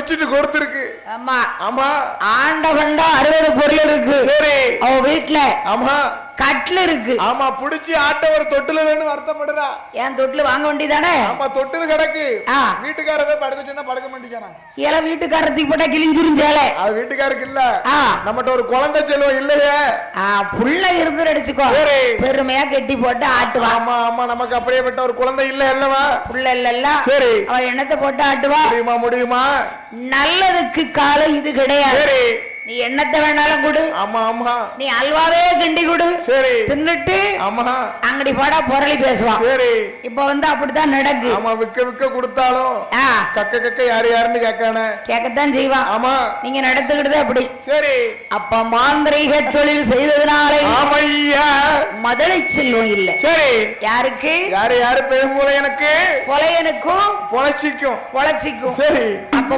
குடிச்சிட்டு கொடுத்துருக்கு. ஆமா ஆமா. ஆண்டவன்டா 60 பொருள் இருக்கு. சரி. அவ வீட்டுல ஆமா கட்ல இருக்கு. ஆமா புடிச்சு ஆட்ட ஒரு தொட்டிலன்னு வருத்தப்படுறா. ஏன் தொட்டில வாங்க வேண்டியதானே? ஆமா தொட்டில் கிடக்கு. வீட்டுக்காரவே படுக்க சொன்னா படுக்க மாட்டேங்கிறான். ஏல வீட்டுக்காரத்துக்கு போட்டா கிழிஞ்சிருஞ்சாலே. அது வீட்டுக்காருக்கு இல்ல. நம்மட்ட ஒரு குழந்தை செல்வம் இல்லையே. புள்ள இருந்து அடிச்சுக்கோ. பெருமையா கெட்டி போட்டு ஆட்டுவா. ஆமா ஆமா நமக்கு அப்படியே பட்ட ஒரு குழந்தை இல்ல அல்லவா? புள்ள இல்லல்ல. சரி. அவ எண்ணத்தை போட்டு ஆட்டுவா. முடியுமா? நல்லதுக்கு காலம் இது கிடையாது. சரி. நீ எண்ணத்தை வேணாலும் கொடு. ஆமா ஆமா. நீ அல்வாவே கிண்டி கொடு. சரி. தின்னுட்டு ஆமா அங்கடி போடா பொருளி பேசுவான். சரி. இப்ப அப்படித்தான் நடக்கு. ஆமா விக்க விக்க கொடுத்தாலும் கக்க கக்க யாரு யாருன்னு கேட்கத்தான் செய்வான். ஆமா நீங்க நடத்துக்கிட்டது அப்படி. சரி. அப்ப மாந்திரீக தொழில் செய்ததுனாலே ஆமையா மதுரை செல்வம் இல்ல. சரி. யாருக்கு? யாரு பெரும்புல எனக்கு பொலையனுக்கும் பொழைச்சிக்கும். பொழைச்சிக்கும். சரி. அப்ப